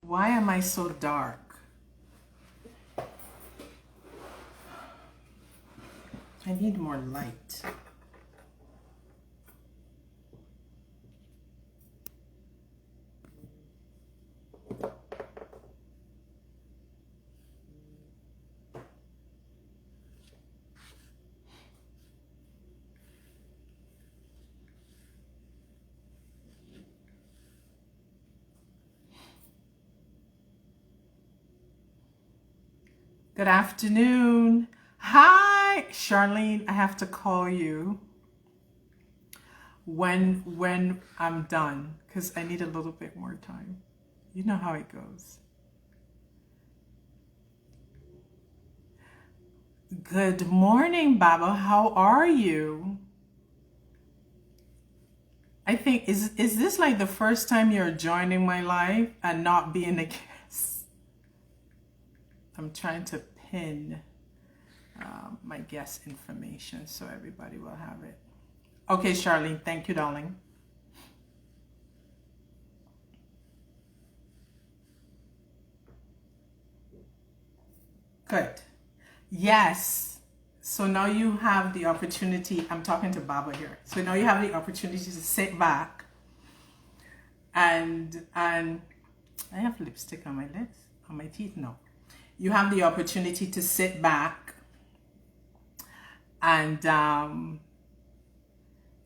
Why am I so dark? I need more light. Good afternoon. Hi, Charlene. I have to call you when I'm done because I need a little bit more time. You know how it goes. Good morning, Baba. How are you? I think is this like the first time you're joining my life and not being a guest? I'm trying to pin my guest information so everybody will have it. Okay, Charlene, thank you, darling. Good. Yes. So now you have the opportunity. I'm talking to Baba here. So now you have the opportunity to sit back and I have lipstick on my lips, on my teeth. No, you have the opportunity to sit back and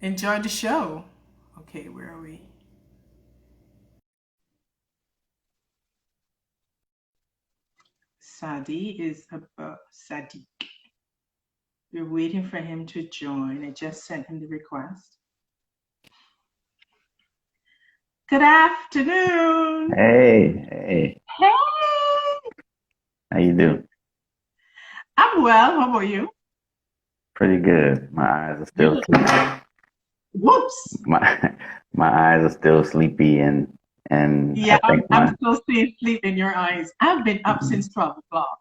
enjoy the show. Okay, where are we? Saddi is about Saddi. We're waiting for him to join. I just sent him the request. Good afternoon. Hey, Hey, how you doing? I'm well. How about you? Pretty good. My eyes are You still look. sleepy. Whoops. My my eyes are still sleepy, and I Yeah, I'm, think I'm my still seeing sleep in your eyes. I've been up since 12 o'clock.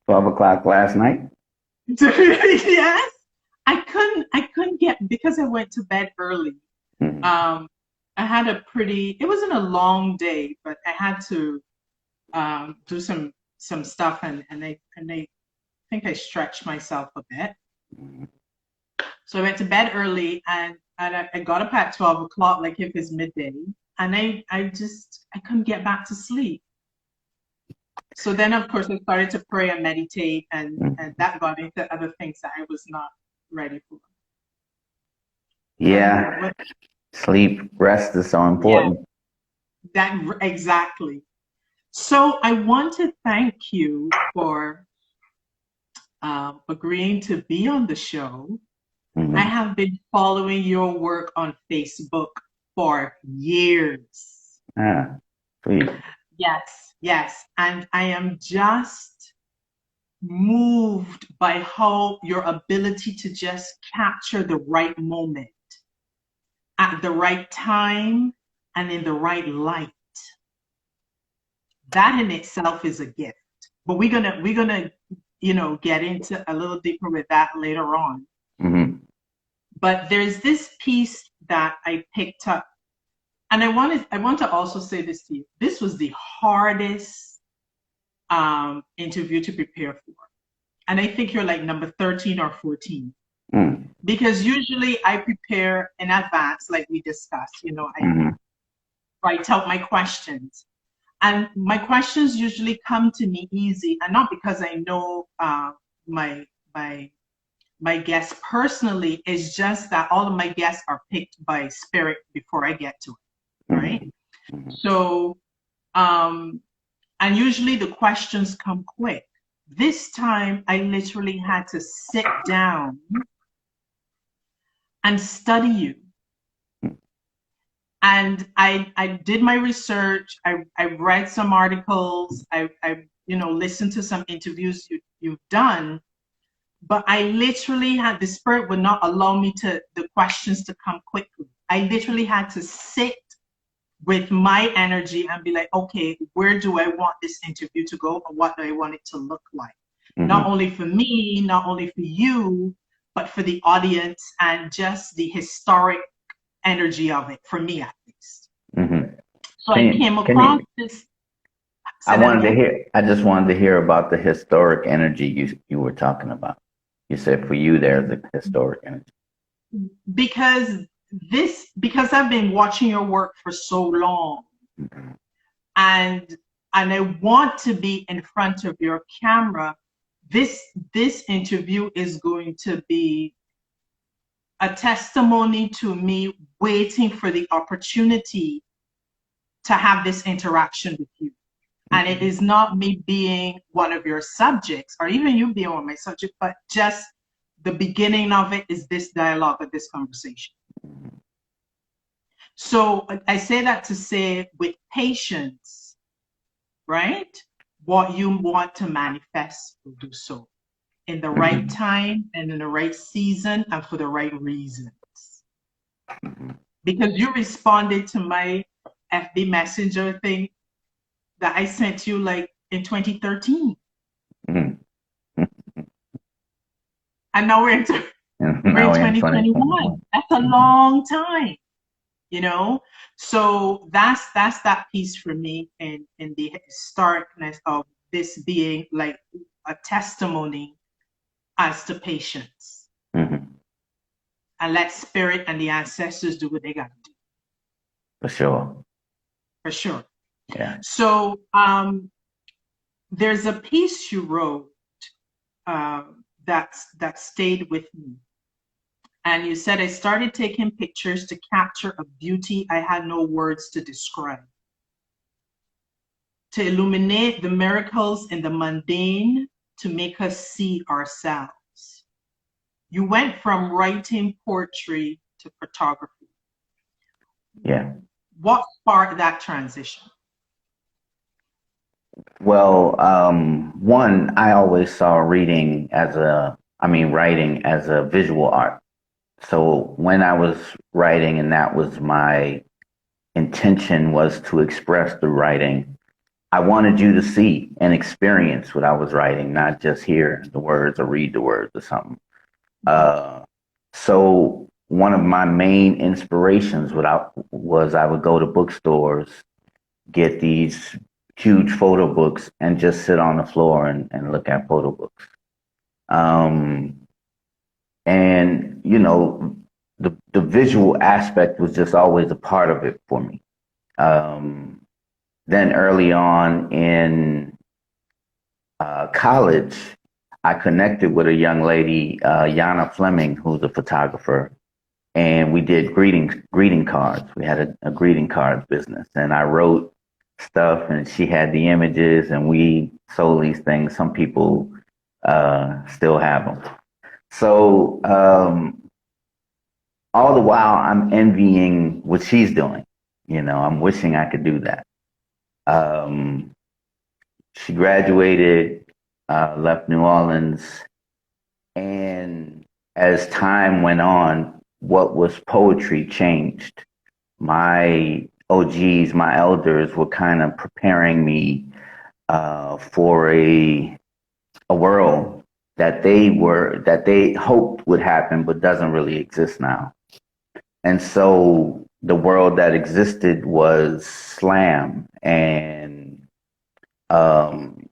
12 o'clock last night. Yes. I couldn't get because I went to bed early. Mhm. Um, I had it wasn't a long day, but I had to do some stuff and I think I stretched myself a bit. So I went to bed early and I got up at 12 o'clock, like if it's midday, and I couldn't get back to sleep. So then of course I started to pray and meditate and Mhm. that got into other things that I was not ready for. And Yeah, what sleep, rest is so yeah, important. that exactly. So I want to thank you for agreeing to be on the show. I Hmm. have been following your work on Facebook for years. Ah, sweet. Yes, yes. And I am just moved by how your ability to just capture the right moment at the right time and in the right light. That in itself is a gift. But we're gonna get into a little deeper with that later on. Hmm. But there's this piece that I picked up. And I want to also say this to you. This was the hardest interview to prepare for. And I think you're like number 13 or 14. Mm. Because usually I prepare in advance, like we discussed. I Hmm. write out my questions. And my questions usually come to me easy, and not because I know my my my guests personally. It's just that all of my guests are picked by spirit before I get to it, right? Hmm. Hmm. So, um, and usually the questions come quick. This time, I literally had to sit down and study you. And I did my research. I read some articles. I listened to some interviews you've done. But I literally had the spirit would not allow me to the questions to come quickly. I literally had to sit with my energy and be like, okay, where do I want this interview to go and what do I want it to look like? Not Hmm. only for me, not only for you, but for the audience and just the historic energy of it, for me at least. Hmm. So I came can across you, this. I Say that wanted to again. hear, I just wanted to hear about the historic energy you were talking about. You said for you there's a historic energy. Because because I've been watching your work for so long, Mhm. and I want to be in front of your camera. This this interview is going to be a testimony to me waiting for the opportunity to have this interaction with you. And it Mhm. is not me being one of your subjects or even you being one of my subjects, but just the beginning of it is this dialogue or this conversation. So I say that to say with patience, right? What you want to manifest will do so in the right Mhm. time and in the right season and for the right reasons. Mhm. Because you responded to my FB Messenger thing that I sent you like in 2013. Mhm. And now And we're now in we're in 2021. 2021. That's a Mhm. long time, you know? So that's that piece for me in the starkness of this being like a testimony as to patience. Mhm. And let spirit and the ancestors do what they gotta do, For sure. for sure. Yeah. So there's a piece you wrote that stayed with me. And you said, I started taking pictures to capture a beauty I had no words to describe, to illuminate the miracles in the mundane, to make us see ourselves. You went from writing poetry to photography. Yeah. What sparked that transition? Well, one, I always saw writing as a visual art. So when I was writing, and that was my intention, was to express through writing, I wanted you to see and experience what I was writing, not just hear the words or read the words or something. Uh, so one of my main inspirations was I would go to bookstores, get these huge photo books, and just sit on the floor and look at photo books. Um, and the visual aspect was just always a part of it for me. Um, then early on in college, I connected with a young lady, Yana Fleming, who's a photographer, and we did greeting cards. We had a greeting cards business, and I wrote stuff, and she had the images, and we sold these things. Some people still have them. So all the while, I'm envying what she's doing. I'm wishing I could do that. Um, she graduated, left New Orleans, and as time went on, what was poetry changed. My OGs, my elders, were kind of preparing me for a world that they hoped would happen, but doesn't really exist now. And so the world that existed was slam and um,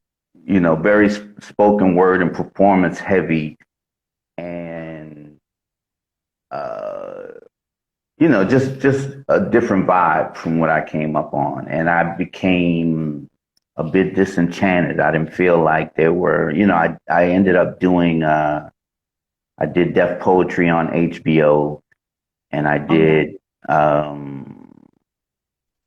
very spoken word and performance heavy, and uh, just a different vibe from what I came up on. And I became a bit disenchanted. I didn't feel like there were, I ended up I did deaf poetry on HBO, and Okay. um,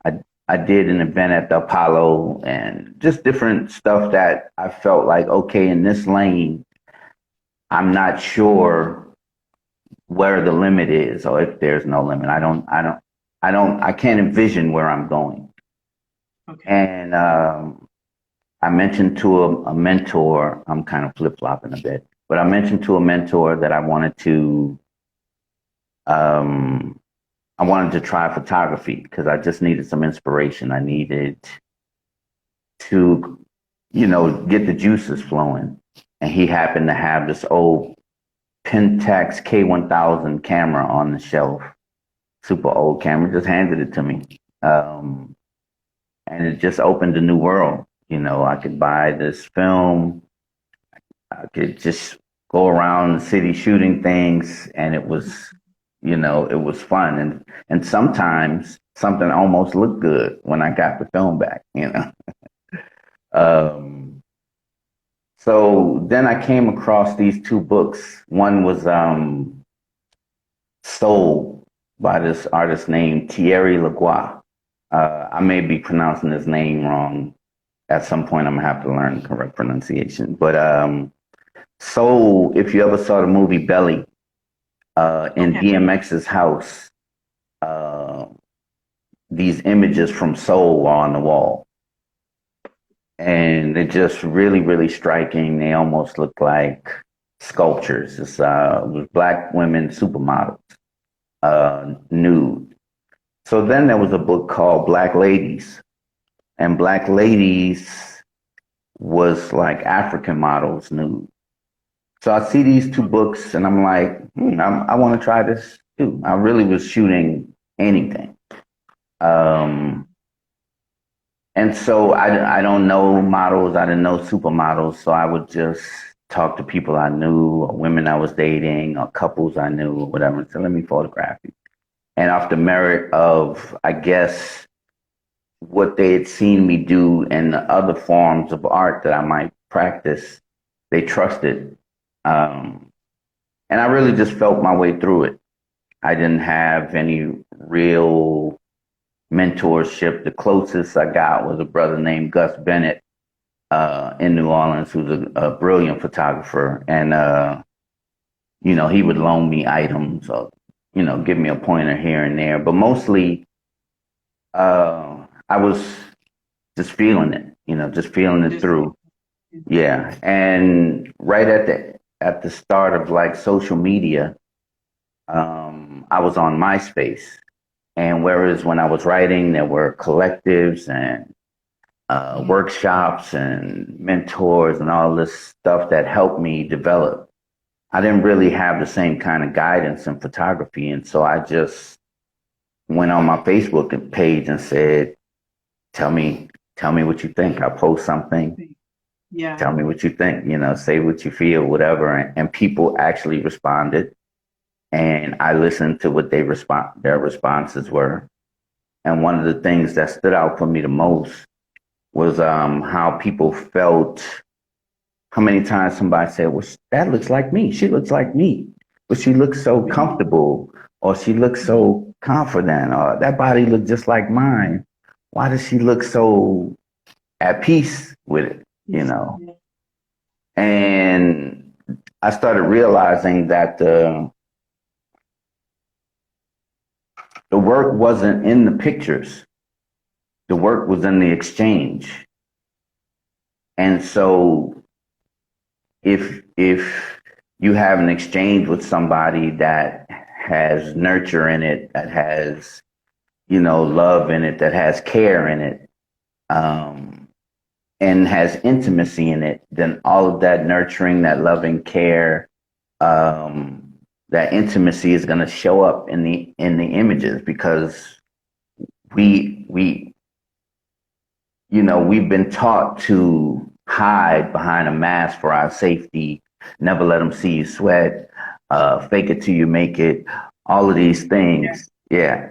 I, I did an event at the Apollo, and just different stuff that I felt like, okay, in this lane, I'm not sure where the limit is, or if there's no limit. I can't envision where I'm going. Okay. And I mentioned to a mentor, I'm kind of flip flopping a bit, but I mentioned to a mentor that um, I wanted to try photography because I just needed some inspiration. I needed to, get the juices flowing. And he happened to have this old Pentax K1000 camera on the shelf, super old camera, just handed it to me. Um, and it just opened a new world. You know, I could buy this film, I could just go around the city shooting things, and it was, you know, it was fun. And sometimes something almost looked good when I got the film back, you know. Um, so then I came across these two books. One was Soul by this artist named Thierry Lagua. I may be pronouncing his name wrong. At some point, I'm gonna have to learn the correct pronunciation. But Soul, if you ever saw the movie Belly, in Okay. DMX's house, uh, these images from Soul are on the wall. And they're just really, really striking. They almost look like sculptures. It was black women supermodels, nude. So then there was a book called Black Ladies, and Black Ladies was like African models nude. So I see these two books, and I'm like, I want to try this too. I really was shooting anything. Um, And so I don't know models. I didn't know supermodels. So I would just talk to people I knew, or women I was dating, or couples I knew, or whatever, and say, let me photograph you. And off the merit of, I guess, what they had seen me do and the other forms of art that I might practice, they trusted. Um, and I really just felt my way through it. I didn't have any real mentorship. The closest I got was a brother named Gus Bennett in New Orleans, who's a brilliant photographer. And, you know, he would loan me items or, you know, give me a pointer here and there. But mostly, I was just feeling it, you know, just feeling it Just through. Yeah. And right at the start of like social media, I was on MySpace. And whereas when I was writing, there were collectives and workshops and mentors and all this stuff that helped me develop. I didn't really have the same kind of guidance in photography. And so I just went on my Facebook page and said, tell me what you think. I post something. yeah. Tell me what you think, you know, say what you feel, whatever. And people actually responded. And I listened to what their responses were. And one of the things that stood out for me the most was how people felt, how many times somebody said, well, that looks like me. She looks like me. But she looks so comfortable, or she looks so confident, or that body looked just like mine. Why does she look so at peace with it, you know? And I started realizing that the work wasn't in the pictures. The work was in the exchange. And so if you have an exchange with somebody that has nurture in it, that has, you know, love in it, that has care in it, and has intimacy in it, then all of that nurturing, that loving care, that intimacy is going to show up in the images, because we you know, we've been taught to hide behind a mask for our safety, never let them see you sweat, fake it till you make it, all of these things. Yeah.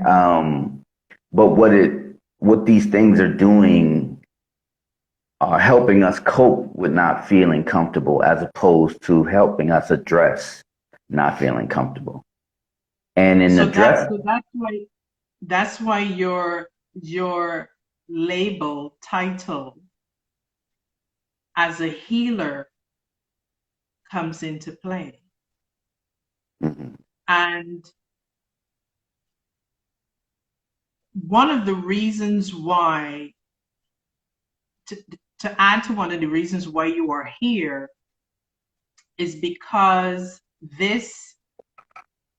But what these things are doing are helping us cope with not feeling comfortable, as opposed to helping us address not feeling comfortable. And in the dress, That's why your label title as a healer comes into play. mhm, And one of the reasons why, to, to add to one of the reasons why you are here, is because this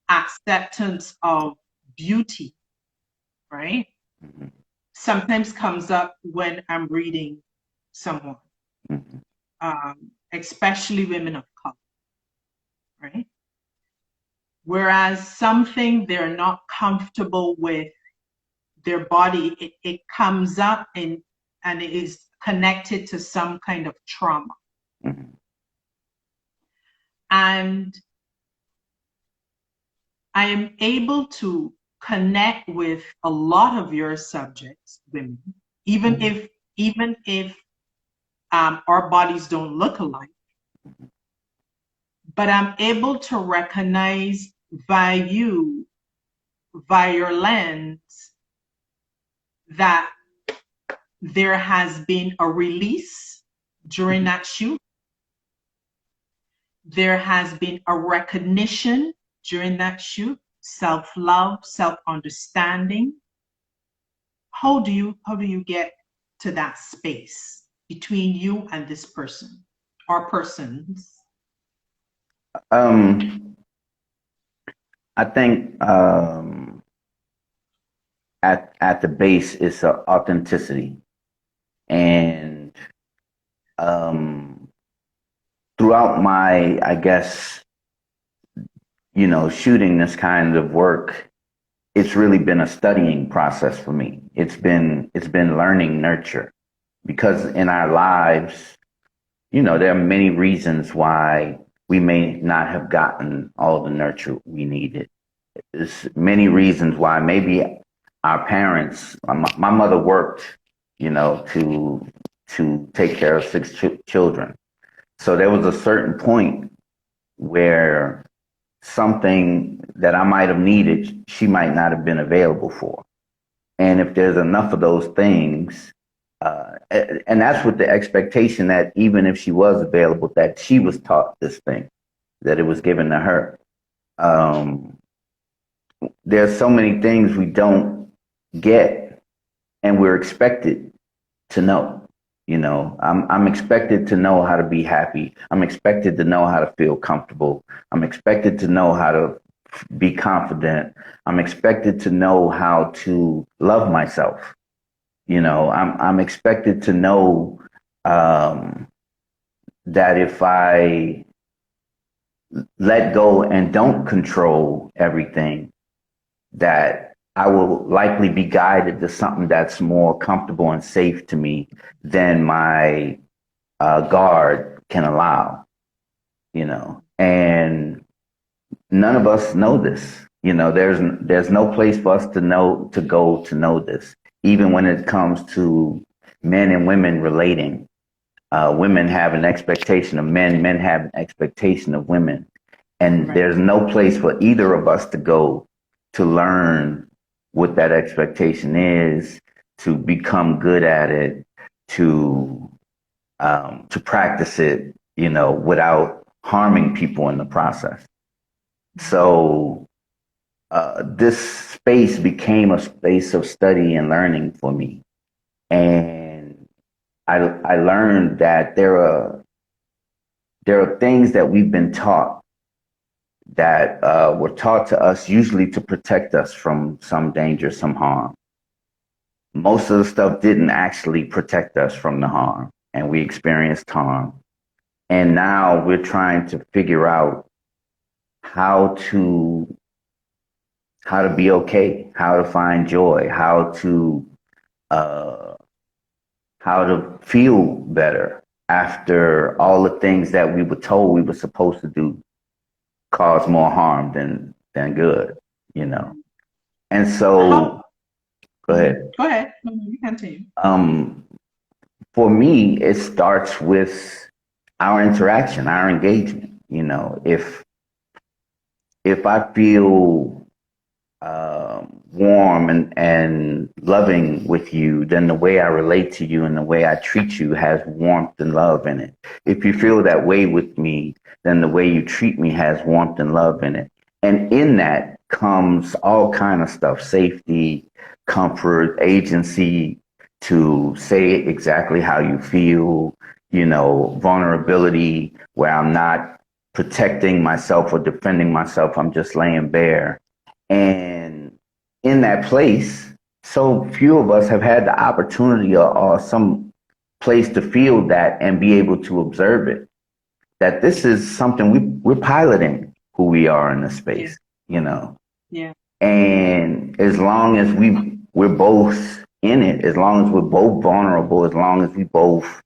acceptance of beauty, right, mhm, sometimes comes up when I'm reading someone, mhm, especially women of color, right? Whereas something they're not comfortable with their body, it comes up and it is connected to some kind of trauma. Mhm. And I am able to connect with a lot of your subjects, women, even Mhm. if our bodies don't look alike, but I'm able to recognize via you, via your lens, that there has been a release during that shoot. There has been a recognition during that shoot, self-love, self-understanding. How do you get to that space between you and this person or persons? Um, I think at the base is authenticity, and um, throughout my, I guess, shooting this kind of work, it's really been a studying process for me. It's been learning nurture, because in our lives, there are many reasons why we may not have gotten all the nurture we needed. There's many reasons why maybe our parents, my mother worked, to take care of six children. So there was a certain point where something that I might have needed, she might not have been available for. And if there's enough of those things, and that's with the expectation that even if she was available, that she was taught this thing, that it was given to her. Um, there's so many things we don't get, and we're expected to know. I'm expected to know how to be happy. I'm expected to know how to feel comfortable. I'm expected to know how to be confident. I'm expected to know how to love myself. I'm expected to know um, that if I let go and don't control everything, that I will likely be guided to something that's more comfortable and safe to me than my guard can allow. And none of us know this. There's no place for us to go to know this. Even when it comes to men and women relating, women have an expectation of men, men have an expectation of women, and Right. there's no place for either of us to go to learn what that expectation is, to become good at it, to practice it, without harming people in the process. So this space became a space of study and learning for me, and I learned that there are things that we've been taught that were taught to us usually to protect us from some danger, some harm. Most of the stuff didn't actually protect us from the harm, and we experienced harm. And now we're trying to figure out how to how to be okay, how to find joy, uh, how to feel better after all the things that we were told we were supposed to do cause more harm than good, you know. And so, How? go ahead. Go ahead. You continue. Um, for me, it starts with our interaction, our engagement. If I feel warm and loving with you, then the way I relate to you and the way I treat you has warmth and love in it. If you feel that way with me, then the way you treat me has warmth and love in it. And in that comes all kind of stuff: safety, comfort, agency to say exactly how you feel, vulnerability where I'm not protecting myself or defending myself. I'm just laying bare. And in that place, so few of us have had the opportunity or some place to feel that and be able to observe it. That this is something we're piloting who we are in this Yeah. space, you know. Yeah. And as long as we're both in it, as long as we're both vulnerable, as long as we both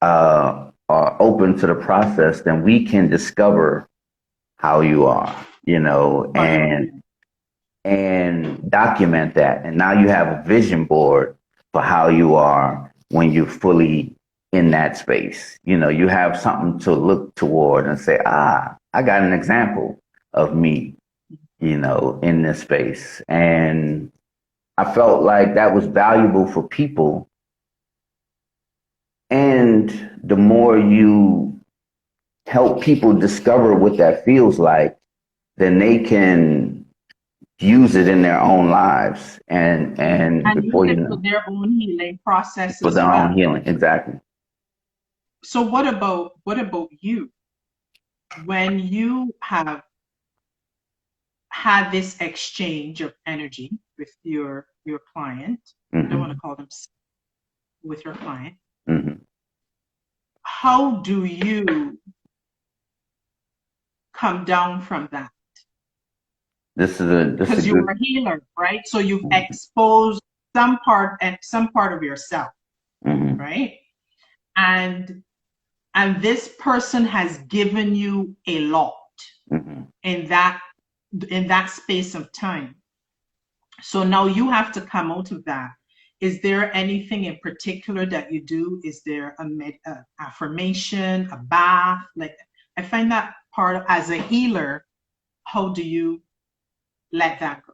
are open to the process, then we can discover how you are, and document that. And now you have a vision board for how you are when you're fully in that space. You have something to look toward and say, I got an example of me, in this space. And I felt like that was valuable for people. And the more you help people discover what that feels like, then they can use it in their own lives, and use before you it for know, their own healing process for as their own well. healing. Exactly. So what about you? When you have had this exchange of energy with your client, I don't want to call them with your client, how do you come down from that? Because you're a healer, right? So you've exposed some part of yourself, right? And this person has given you a lot in that space of time. So now you have to come out of that. Is there anything in particular that you do? Is there a affirmation, a bath? Like, I find that part of, as a healer, how do you let that go?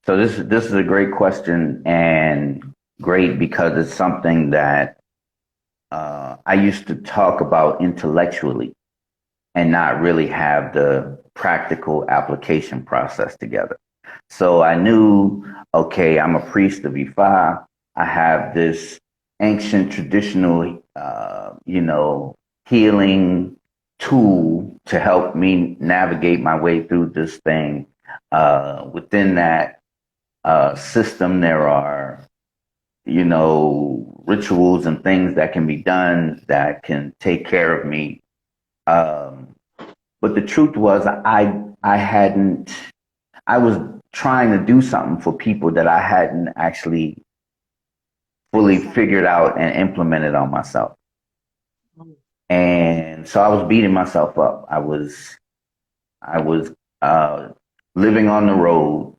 So this is a great question, and great because it's something that I used to talk about intellectually and not really have the practical application process together. So I knew, okay, I'm a priest of Ifa. I have this ancient traditional, healing tool to help me navigate my way through this thing. Within that system, there are, rituals and things that can be done that can take care of me. But the truth was, I was trying to do something for people that I hadn't actually fully figured out and implemented on myself. And so I was beating myself up. I was living on the road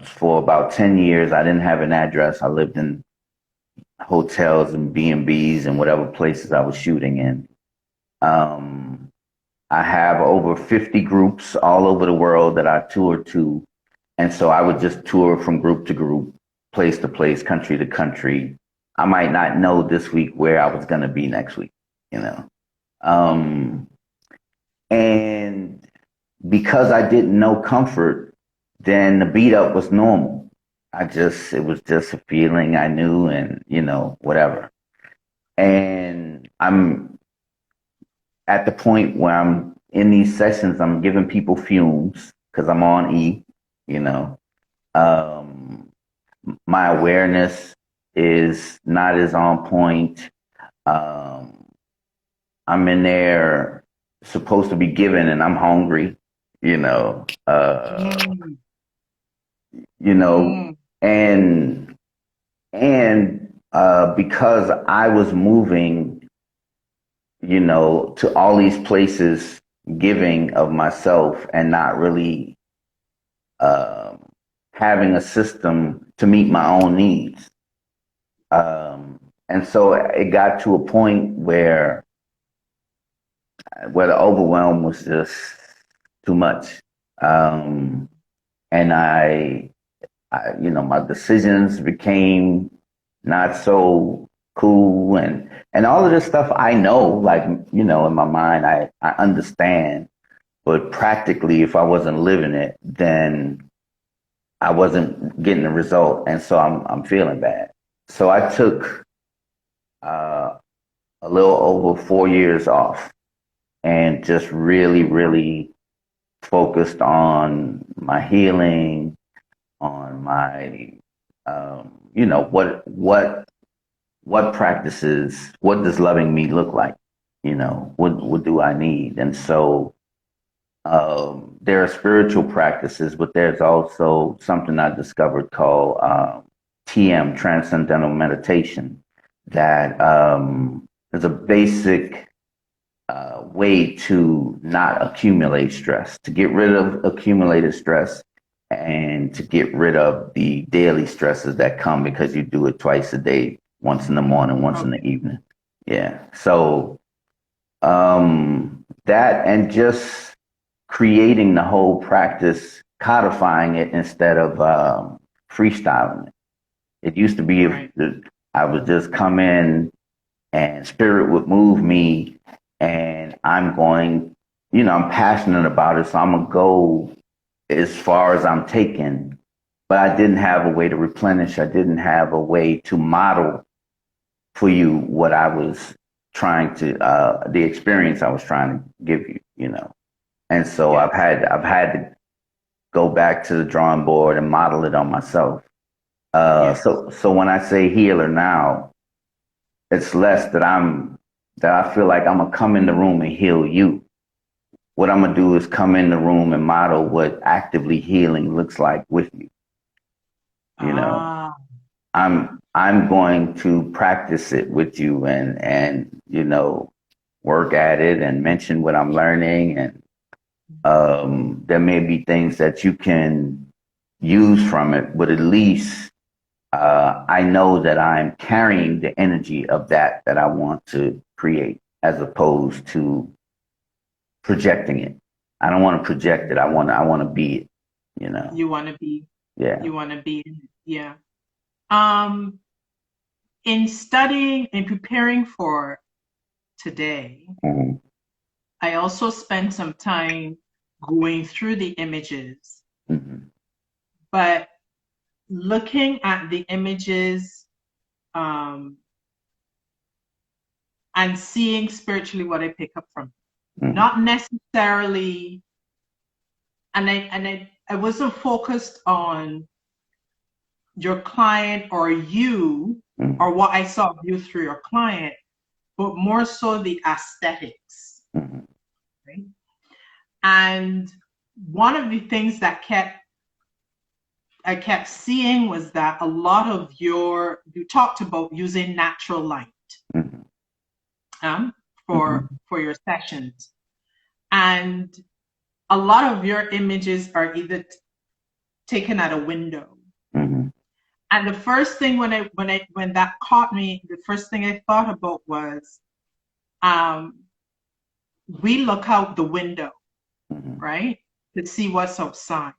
for about 10 years. I didn't have an address. I lived in hotels and B&Bs and whatever places I was shooting in. I have over 50 groups all over the world that I toured to. And so I would just tour from group to group, place to place, country to country. I might not know this week where I was going to be next week, you know. And because I didn't know comfort, then the beat up was normal. It was just a feeling I knew and, whatever. And I'm at the point where I'm in these sessions, I'm giving people fumes because I'm on E, you know. My awareness is not as on point. I'm in there supposed to be given and I'm hungry, you know. You know, and because I was moving, to all these places, giving of myself and not really having a system to meet my own needs. And so it got to a point where the overwhelm was just too much. And my decisions became not so cool, and all of this stuff I know, like, in my mind, I understand, but practically, if I wasn't living it, then I wasn't getting the result. And so I'm feeling bad. So I took a little over 4 years off and just really, really focused on my healing, on my, what practices, what does loving me look like? What do I need? And so there are spiritual practices, but there's also something I discovered called TM, Transcendental Meditation, that is a basic way to not accumulate stress, to get rid of accumulated stress and to get rid of the daily stresses that come because you do it twice a day, once in the morning, once in the evening. Yeah. So that and just creating the whole practice, codifying it instead of freestyling it. It used to be if I would just come in and spirit would move me and I'm going, I'm passionate about it, so I'm going to go as far as I'm taking. But I didn't have a way to replenish. I didn't have a way to model for you what I was trying to, the experience I was trying to give you, And so I've had to go back to the drawing board and model it on myself. So when I say healer now, it's less that I feel like I'm gonna come in the room and heal you. What I'm gonna do is come in the room and model what actively healing looks like with you. I'm going to practice it with you and work at it and mention what I'm learning, and there may be things that you can use from it, but at least I know that I'm carrying the energy of that I want to create, as opposed to projecting it. I don't want to project it. I want to be it. You want to be. Yeah. You want to be. Yeah. In studying and preparing for today, Mm-hmm. I also spent some time going through the images, but looking at the images and seeing spiritually what I pick up from, not necessarily, and I wasn't focused on your client or you or what I saw of you through your client, but more so the aesthetics. Right? And one of the things that I kept seeing was that a lot of you talked about using natural light for your sessions. And a lot of your images are either taken at a window. And the first thing when that caught me, the first thing I thought about was, we look out the window, right, to see what's outside.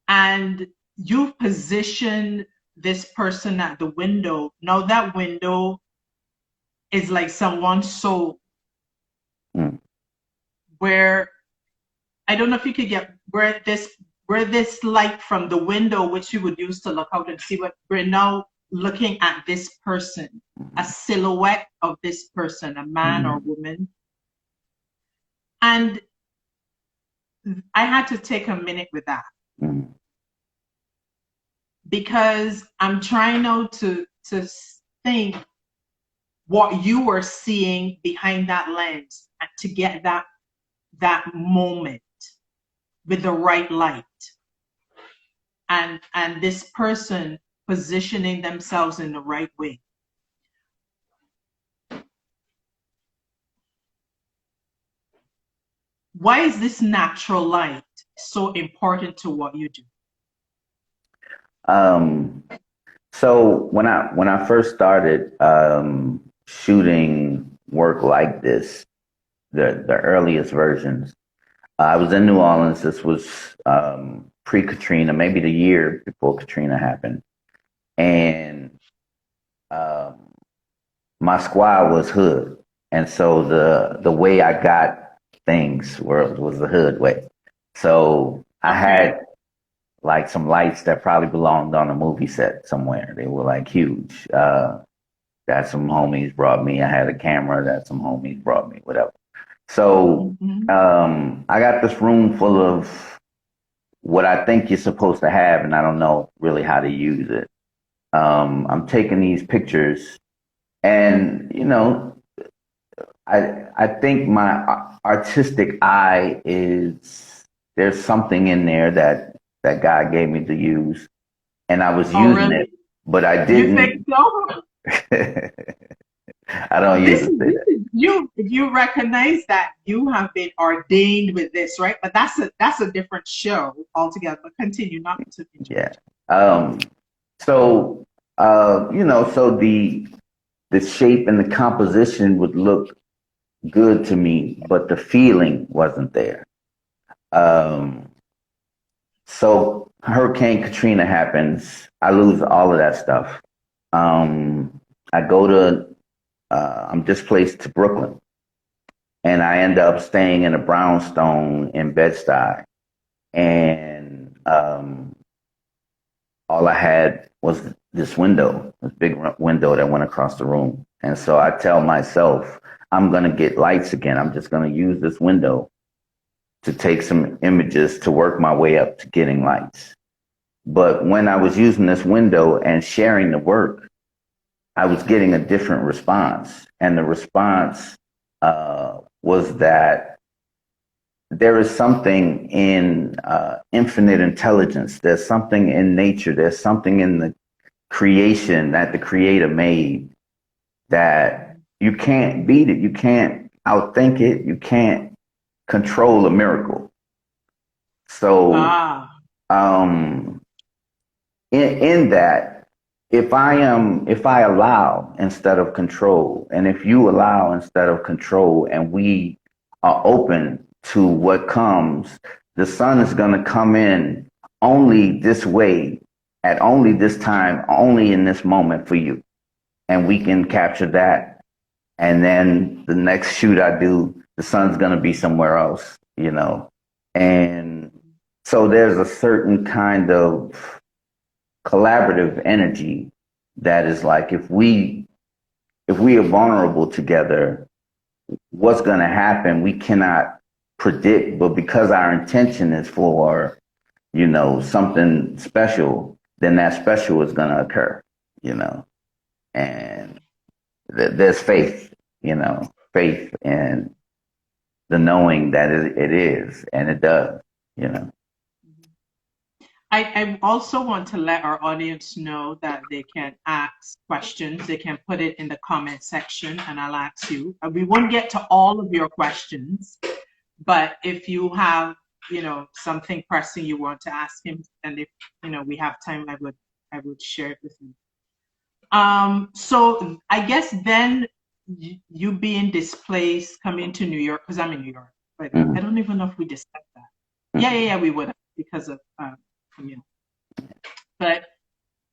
And you've positioned this person at the window. Now that window is like someone's soul, where I don't know if you could get where this light from the window, which you would use to look out and see what we're now looking at this person, a silhouette of this person, a man or woman. And I had to take a minute with that because I'm trying now to think what you were seeing behind that lens and to get that moment with the right light, and this person positioning themselves in the right way. Why is this natural light so important to what you do? So when I first started shooting work like this, the earliest versions, I was in New Orleans. This was pre-Katrina, maybe the year before Katrina happened, and my squad was hood, and so the way I got things was the hood way. So I had like some lights that probably belonged on a movie set somewhere. They were like huge. That some homies brought me. I had a camera that some homies brought me, whatever. So I got this room full of what I think you're supposed to have, and I don't know really how to use it. I'm taking these pictures, and I think my artistic eye is, there's something in there that God gave me to use. and I was Oh, using it, really? but I You think didn't. so? I don't usually say This is you recognize that you have been ordained with this, right? But that's a different show altogether. But continue, not to that. interrupt. Yeah. So so the shape and the composition would look good to me, but the feeling wasn't there. Um, so Hurricane Katrina happens. I lose all of that stuff. I go to I'm displaced to Brooklyn, and I end up staying in a brownstone in Bed-Stuy, and all I had was this window, this big window that went across the room. And so I tell myself, I'm going to get lights again. I'm just going to use this window to take some images to work my way up to getting lights. But when I was using this window and sharing the work, I was getting a different response. And the response was that there is something in infinite intelligence. There's something in nature. There's something in the creation that the creator made that you can't beat it. You can't outthink it. You can't control a miracle. So, Ah, um, in that, if I allow instead of control, and if you allow instead of control, and we are open to what comes, the sun is going to come in only this way, at only this time, only in this moment for you. And we can capture that. And then the next shoot I do, the sun's going to be somewhere else, you know. And so there's a certain kind of collaborative energy that is like, if we are vulnerable together, what's going to happen we cannot predict, but because our intention is for something special, then that special is going to occur, you know. And there's faith, faith in the knowing that it is, and it does, you know. I also want to let our audience know that they can ask questions. They can put it in the comment section, and I'll ask you. We won't get to all of your questions, but if you have, something pressing you want to ask him, and if we have time, I would share it with you. So I guess then you being displaced, coming to New York, because I'm in New York, but I Mm-hmm. don't even know if we discussed that. Yeah, we would have because of community. But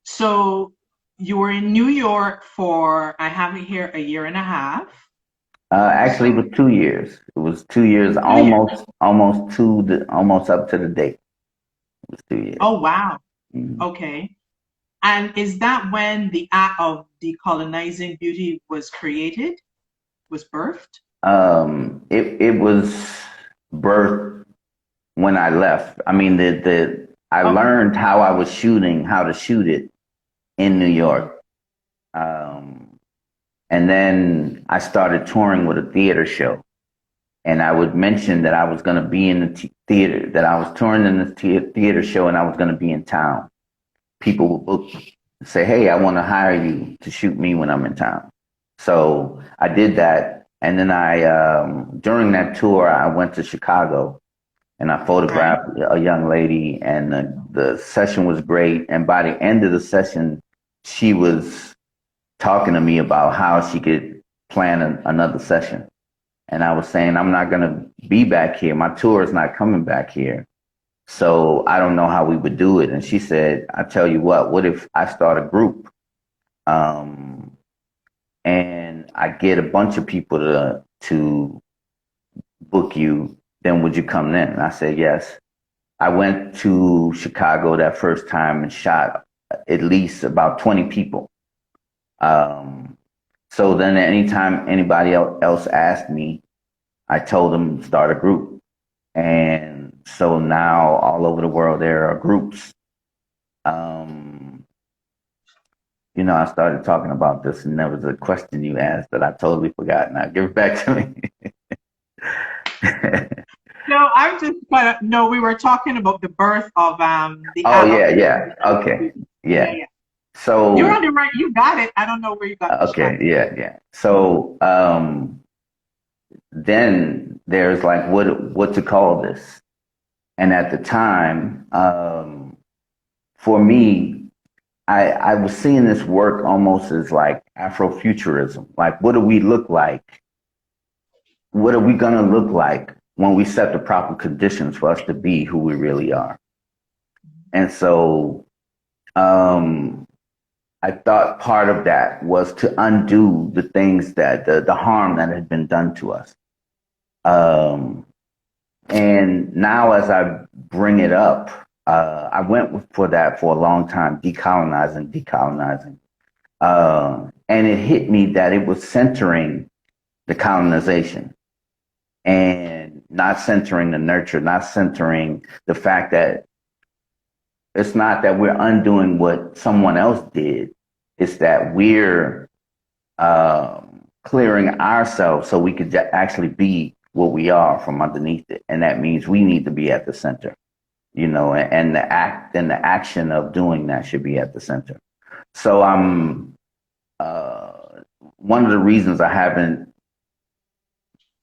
so you were in New York for, I have it here, a year and a half or Actually, it so. was 2 years. It was 2 years, 2 years. almost up to the date. It was 2 years. Oh, wow. Mm-hmm. Okay. And is that when the act of decolonizing beauty was created, was birthed? It was birthed when I left. I mean, I Okay. learned how to shoot it in New York. And then I started touring with a theater show. And I would mention that I was going to be in the theater, that I was touring in the theater show and I was going to be in town. People would book, say, hey, I want to hire you to shoot me when I'm in town. So I did that. And then during that tour, I went to Chicago and I Right. photographed a young lady, and the session was great. And by the end of the session, she was talking to me about how she could plan another session. And I was saying, I'm not going to be back here. My tour is not coming back here. So I don't know how we would do it. And she said, I tell you what if I start a group um, and I get a bunch of people to book you, then would you come then? And I said, yes. I went to Chicago that first time and shot at least about 20 people. Um, so then anytime anybody else asked me, I told them to start a group. And so now all over the world, there are groups. Um, I started talking about this and there was a question you asked that I totally forgot. Now give it back to me. No, I'm just, but no, we were talking about the birth of the Oh, act of yeah, yeah. decolonizing Okay. beauty. Yeah, Yeah. yeah. You're on So the right. You got it. I don't know where you got okay, distracted. yeah, yeah. So then there's like what to call this. And at the time, for me, I was seeing this work almost as like Afrofuturism. Like, what do we look like? What are we gonna look like when we set the proper conditions for us to be who we really are? And so, um, I thought part of that was to undo the things that the harm that had been done to us. Um, And now, as I bring it up, I went for that for a long time, decolonizing, decolonizing. And it hit me that it was centering the colonization and not centering the nurture, not centering the fact that it's not that we're undoing what someone else did, it's that we're clearing ourselves so we could actually be what we are from underneath it. And that means we need to be at the center. And the action of doing that should be at the center. So uh, one of the reasons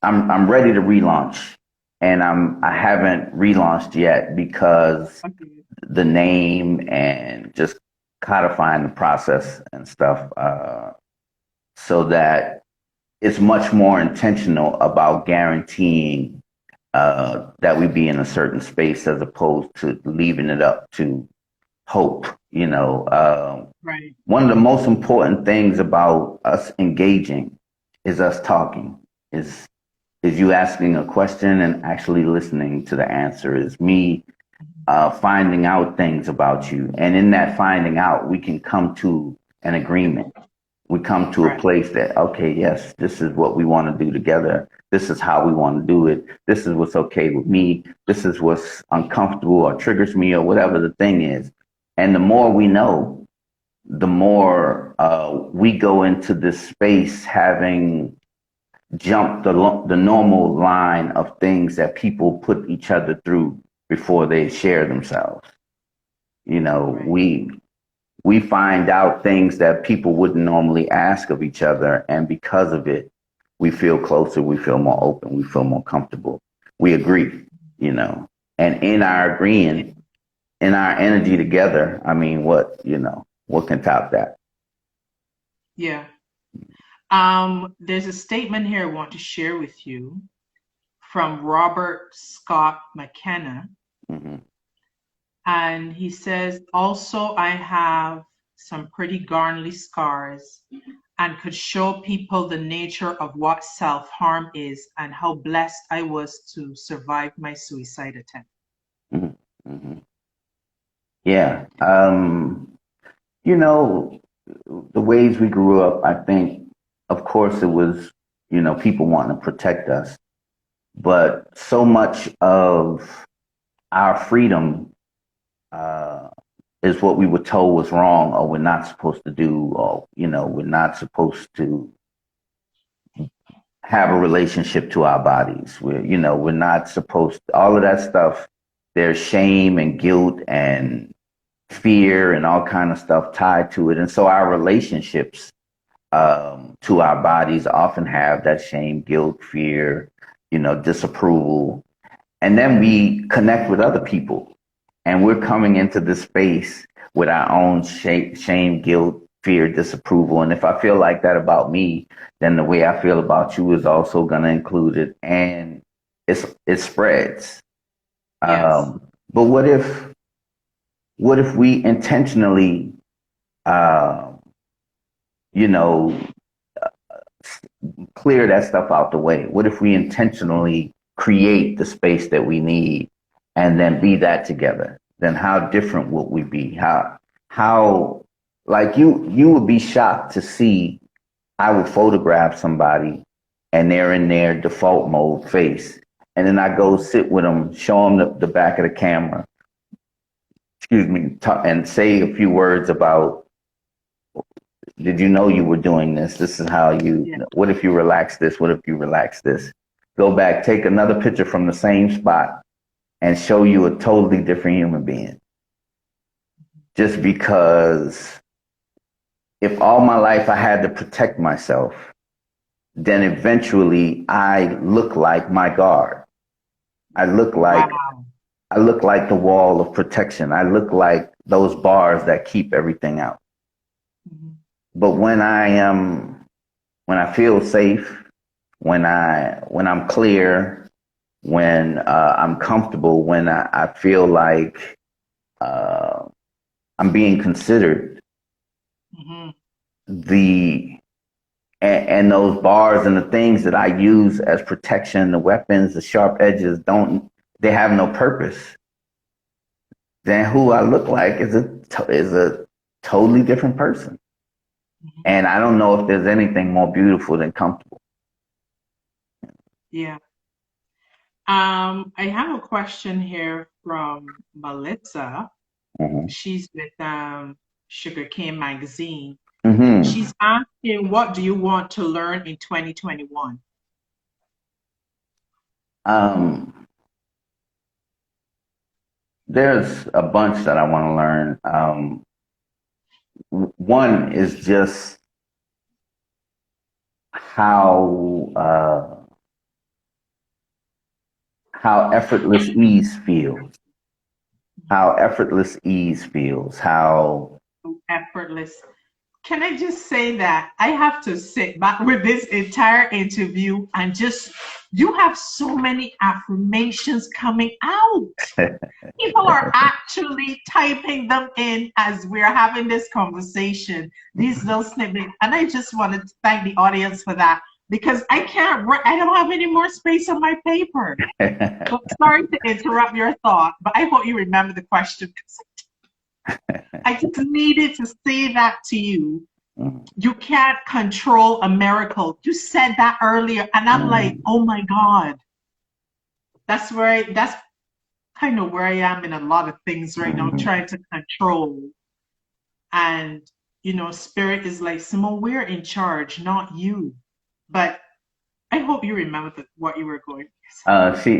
I'm ready to relaunch, and I haven't relaunched yet because Okay. the name and just codifying the process and stuff, so that it's much more intentional about guaranteeing that we be in a certain space as opposed to leaving it up to hope. Right. One of the most important things about us engaging is us talking. Is is you asking a question and actually listening to the answer? Is me finding out things about you, and in that finding out, we can come to an agreement. We come to a Right. place that, okay, yes, this is what we want to do together. This is how we want to do it. This is what's okay with me. This is what's uncomfortable or triggers me or whatever the thing is. And the more we know, the more we go into this space having jumped the normal line of things that people put each other through before they share themselves. You know, Right. we find out things that people wouldn't normally ask of each other. And because of it, we feel closer, we feel more open, we feel more comfortable. We agree, you know. And in our agreeing, in our energy together, I mean, what can top that? Yeah. There's a statement here I want to share with you from Robert Scott McKenna. Hmm. And he says, also, I have some pretty garnly scars and could show people the nature of what self harm is and how blessed I was to survive my suicide attempt. Hmm. Hmm. Yeah. You know, the ways we grew up, I think, of course, it was, people wanting to protect us. But so much of our freedom uh, is what we were told was wrong or we're not supposed to do, or, we're not supposed to have a relationship to our bodies. We're not supposed to, all of that stuff. There's shame and guilt and fear and all kind of stuff tied to it. And so our relationships to our bodies often have that shame, guilt, fear, disapproval. And then we connect with other people and we're coming into this space with our own shame, guilt, fear, disapproval. And if I feel like that about me, then the way I feel about you is also going to include it. And it spreads. Yes. But what if we intentionally, uh, you know, clear that stuff out the way? What if we intentionally create the space that we need and then be that together? Then how different would we be? How like you would be shocked to see I would photograph somebody and they're in their default mode face. And then I go sit with them, show them the back of the camera, excuse me, and say a few words about, did you know you were doing this? This is how Yeah. what if you relax this? What if you relax this? Go back, take another picture from the same spot and show you a totally different human being. just because if all my life I had to protect myself, then eventually I look like my guard. I look like Wow. I look like the wall of protection. I look like those bars that keep everything out. Mhm. But when I feel safe, when I'm clear, when I'm comfortable, when I feel like uh, I'm being considered, Mhm. the and those bars and the things that I use as protection, the weapons, the sharp edges, they have no purpose. Then who I look like is a totally different person. Mhm. And I don't know if there's anything more beautiful than comfortable. Yeah. I have a question here from Melissa. Hmm. She's with Sugar Cane Magazine. Hmm. She's asking, what do you want to learn in 2021? Um, there's a bunch that I want to learn. One is just how how effortless ease feels. How effortless ease feels. How Effortless. Can I just say that I have to sit back with this entire interview and just, you have so many affirmations coming out. People are actually typing them in as we're having this conversation, these little snippets. And I just want to thank the audience for that because I can't, I don't have any more space on my paper. So sorry to interrupt your thought, but I hope you remember the question because I just needed to say that to you. You can't control a miracle. You said that earlier, and I'm like, oh my God. That's kind of where I am in a lot of things right now, trying to control. And spirit is like, Simone, we're in charge, not you. But I hope you remember what you were going to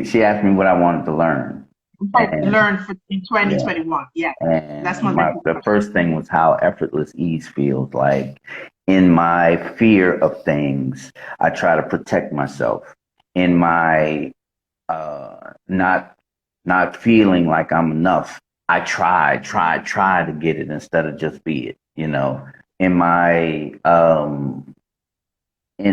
she asked me what I wanted to learn, say. and Learn for in yeah, 2021. Yeah. That's and my next the question. first thing was how effortless ease feels. Like in my fear of things, I try to protect myself. In my not feeling like I'm enough, I try to get it instead of just be it. In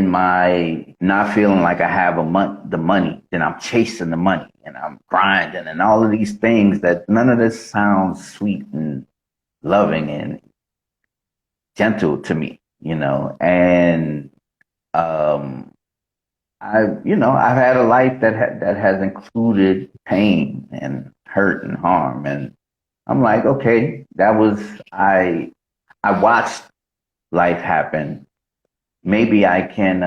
my not feeling like I have the money, then I'm chasing the money and I'm grinding and all of these things that none of this sounds sweet and loving and gentle to me, and um, I've had a life that has included pain and hurt and harm, and I'm like, okay, that was I watched life happen. Maybe I can.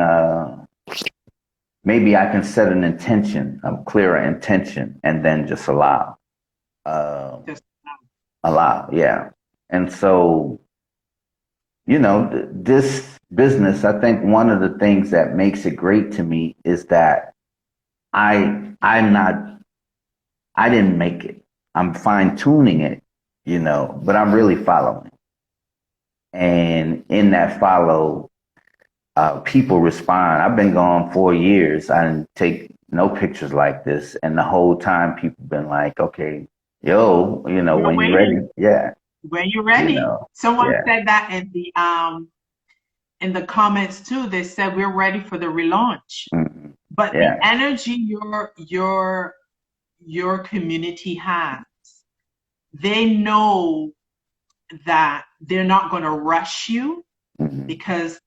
Maybe I can set an intention, a clearer intention, and then just allow. Um, Just allow, yeah. And so, this business, I think one of the things that makes it great to me is that I'm not, I didn't make it. I'm fine tuning it, but I'm really following. And in that follow, people respond. I've been gone 4 years. I didn't take no pictures like this, and the whole time people been like, "Okay, yo, we're when you're waiting. ready, yeah, When you're ready. Someone yeah, said that in the comments too. They said we're ready for the relaunch. hmm, But the yeah, energy your community has, they know that they're not going to rush you hmm, because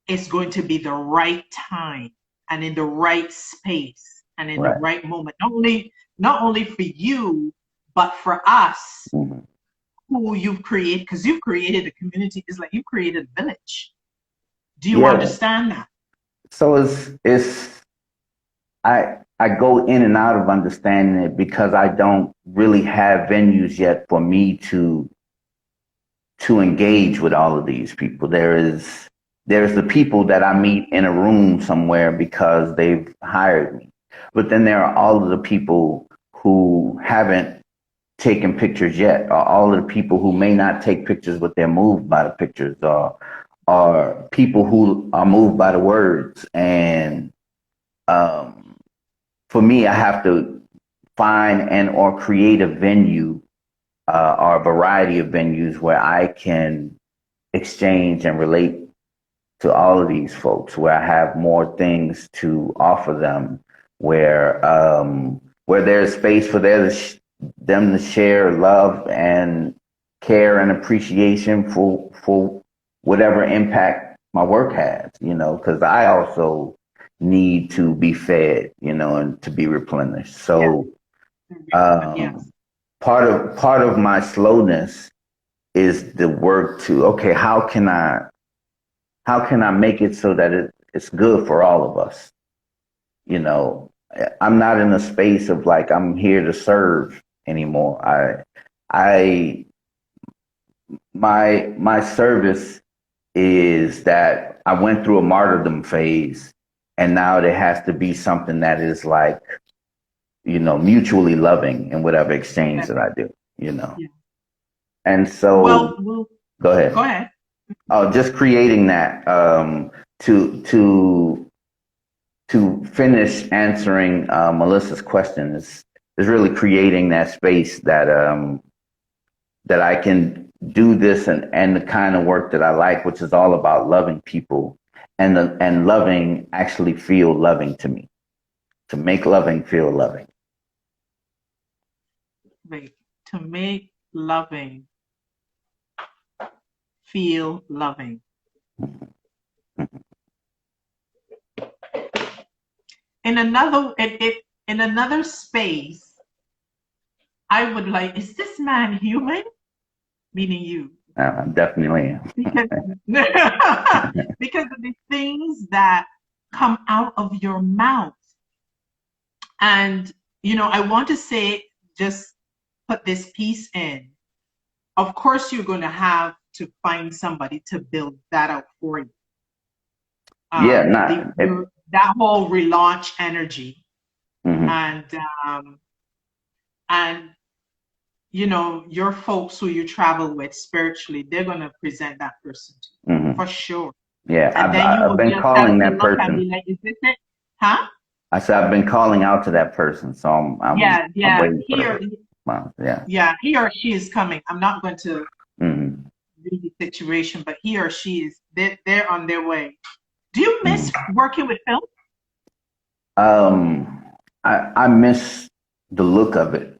it's going to be the right time and in the right space and in the right, right moment. Not only for you, but for us hmm, who you've created, because you've created a community. It's like you created a village. Do you yeah. understand that? So it's I go in and out of understanding it because I don't really have venues yet for me to engage with all of these people. There's the people that I meet in a room somewhere because they've hired me. But then there are all of the people who haven't taken pictures yet, or all of the people who may not take pictures but they're moved by the pictures, or people who are moved by the words. And um, for me, I have to find and or create a venue or a variety of venues where I can exchange and relate to all of these folks, where I have more things to offer them, where there's space for them to share love and care and appreciation for whatever impact my work has, because I also need to be fed, and to be replenished. Yes. So um, Yes. part of my slowness is the work to, okay, how can I make it so that it's good for all of us? You know, I'm not in a space of like I'm here to serve anymore. I my service is that I went through a martyrdom phase, and now there has to be something that is like, mutually loving in whatever exchange Yes. that I do. Yes. And so, Well, go go ahead. ahead. Oh, just creating that to to finish answering Melissa's question is really creating that space that I can do this and the kind of work that I like, which is all about loving people and loving actually feel loving to me, to make loving feel loving. Wait, to make loving feel loving. In another space, I would like, is this man human? Meaning you. I definitely am. Because because of the things that come out of your mouth. And I want to say, just put this piece in. Of course, you're going to have to find somebody to build that out for you. Yeah, The not if, that whole relaunch energy, mhm, and um, and your folks who you travel with spiritually, they're going to present that person to you mhm. for sure. Yeah, And then you I've will been just have calling to that look and person. be like, is this it? Huh? I said I've been calling out to that person, so Yeah, I'm yeah. waiting for the response. Yeah. He or she is coming. I'm not going to Hmm. read the situation, but he or she is, they're on their way. Do you Hmm. miss working with film? Um, I miss the look of it.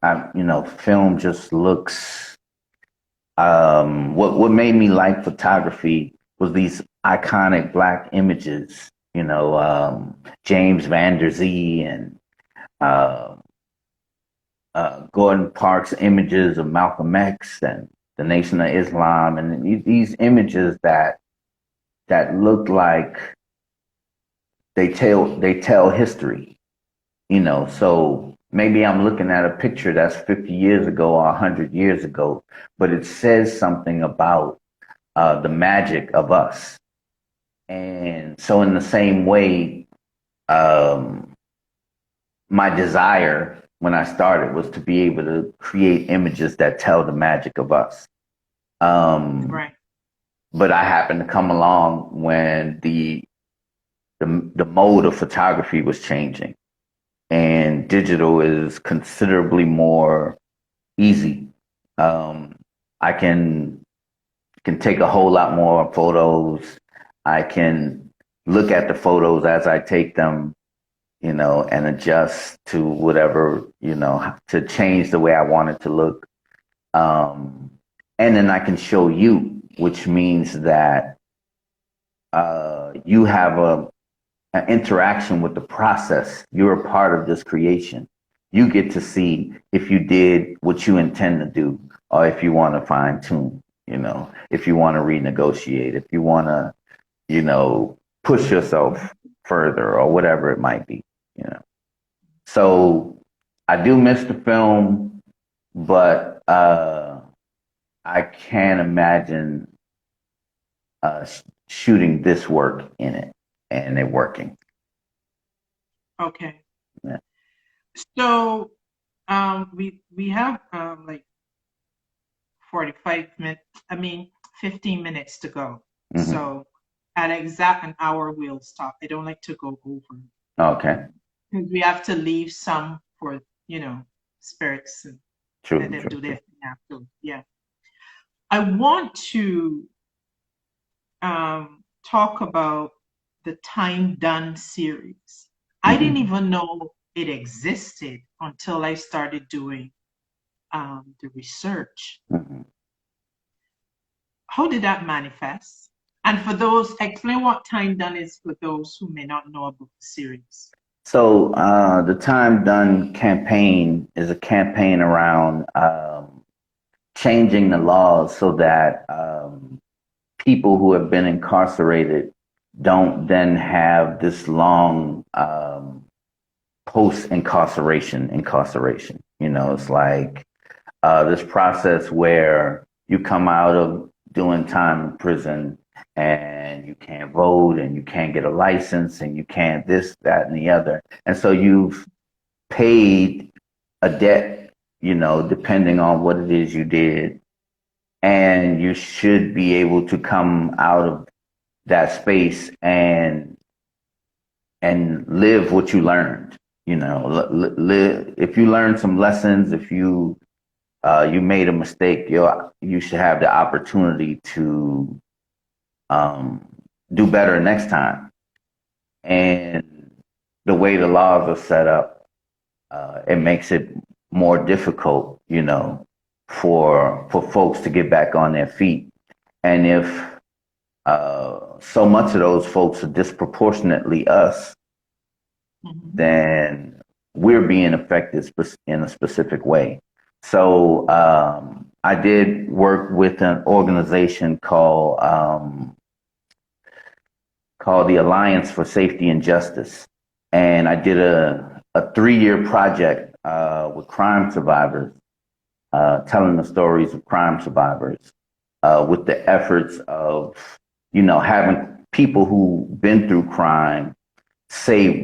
Film just looks. What made me like photography was these iconic black images. James Van Der Zee and uh, Gordon Parks' images of Malcolm X and the Nation of Islam, and these images that look like they tell history. So maybe I'm looking at a picture that's 50 years ago or 100 years ago, but it says something about the magic of us. And so, in the same way, um, my desire when I started was to be able to create images that tell the magic of us. Um, Right. but I happened to come along when the mode of photography was changing, and digital is considerably more easy. Um, I can take a whole lot more photos. I can look at the photos as I take them, and adjust to whatever, to change the way I want it to look. Um, and then I can show you, which means that you have an interaction with the process. You're a part of this creation. You get to see if you did what you intend to do, or if you want to fine tune, if you want to renegotiate, if you want to, push yourself further, or whatever it might be. So I do miss the film, but I can't imagine shooting this work in it and it working. Okay. Yeah. So We have like 45 minutes. I mean, 15 minutes to go. Hmm. So at exact an hour we'll stop. I don't like to go over Okay. because we have to leave some for spirits and let True, them true, do their true. thing after. Yeah, I want to talk about the Time Done series. I didn't Hmm. even know it existed until I started doing the research. Hmm. How did that manifest? And for those, explain what Time Done is for those who may not know about the series. So the Time Done campaign is a campaign around changing the laws so that people who have been incarcerated don't then have this long post incarceration. It's like this process where you come out of doing time in prison and you can't vote and you can't get a license and you can't this, that, and the other. And so you've paid a debt, depending on what it is you did. And you should be able to come out of that space and live what you learned. Live if you learned some lessons. If you made a mistake, you should have the opportunity to um, do better next time. And the way the laws are set up, it makes it more difficult, for folks to get back on their feet. And if so much of those folks are disproportionately us, Mhm. then we're being affected in a specific way. So I did work with an organization called the Alliance for Safety and Justice, and I did a 3-year project with crime survivors, telling the stories of crime survivors, with the efforts of having people who've been through crime say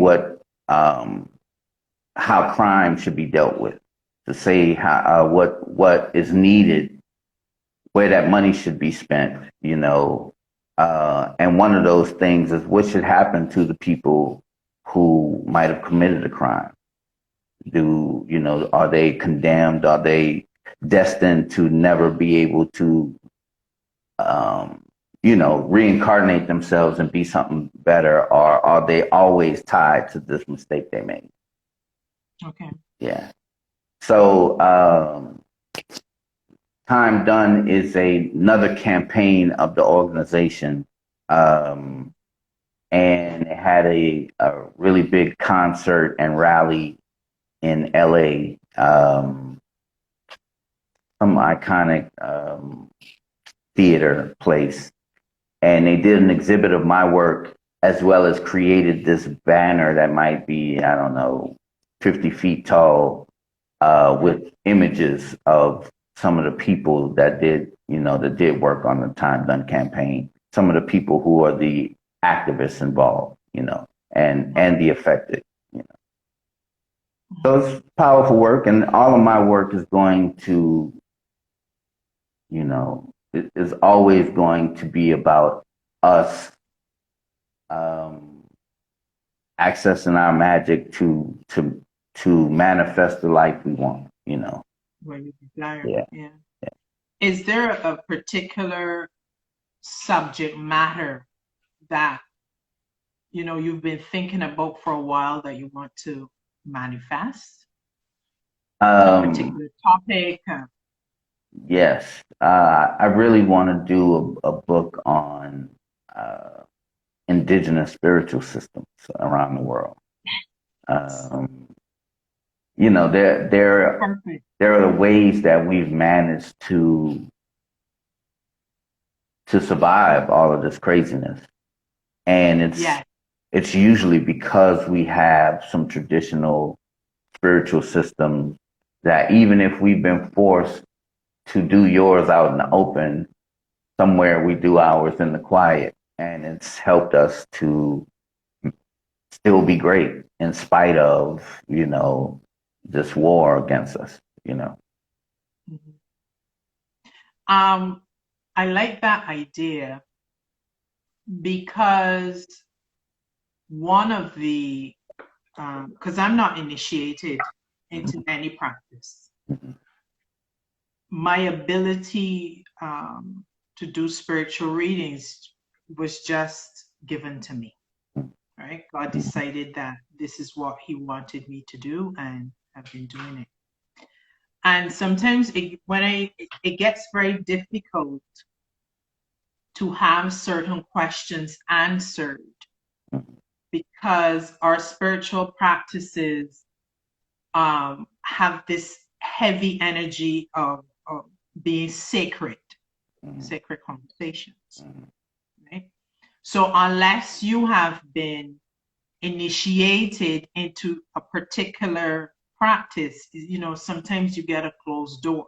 how crime should be dealt with, to say how what is needed, where that money should be spent, and one of those things is what should happen to the people who might have committed a crime. Are they condemned? Are they destined to never be able to, um, reincarnate themselves and be something better, or are they always tied to this mistake they made? Okay. Yeah. So, Time Done is another campaign of the organization. Um, and it had a really big concert and rally in LA, some iconic theater place. And they did an exhibit of my work as well as created this banner that might be, I don't know, 50 feet tall, with images of some of the people that did work on the Time Done campaign, some of the people who are the activists involved, and the affected. You know. So Mhm. it's powerful work, and all of my work is going to, is always going to be about us um, accessing our magic to manifest the life we want. What you desire. Yeah. Yeah. Is there a particular subject matter that you've been thinking about for a while that you want to manifest? A Um, particular topic? Yes, I really want to do a book on uh, indigenous spiritual systems around the world. Um, there Perfect. there are the ways that we've managed to survive all of this craziness, and it's Yes. it's usually because we have some traditional spiritual systems that even if we've been forced to do yours out in the open, somewhere we do ours in the quiet, and it's helped us to still be great in spite of this war against us, you know. Mhm. I like that idea because one of the because I'm not initiated into any practice. Mhm. My ability to do spiritual readings was just given to me, right? God decided that this is what He wanted me to do, and I've been doing it. And sometimes it gets very difficult to have certain questions answered because our spiritual practices have this heavy energy of being sacred, sacred conversations, right? So unless you have been initiated into a particular practice, sometimes you get a closed door.